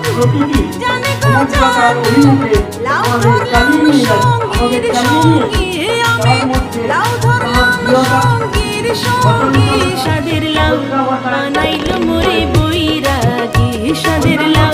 প্রতিটি সমগ্রতার অভিমুখে আমাদের চালিয়ে নিয়ে যাচ্ছে, আমাদের চালিয়ে নিয়ে তার মধ্যে সাদের লাউ বানাইল মোরে বৈরাগী সাদের লাউ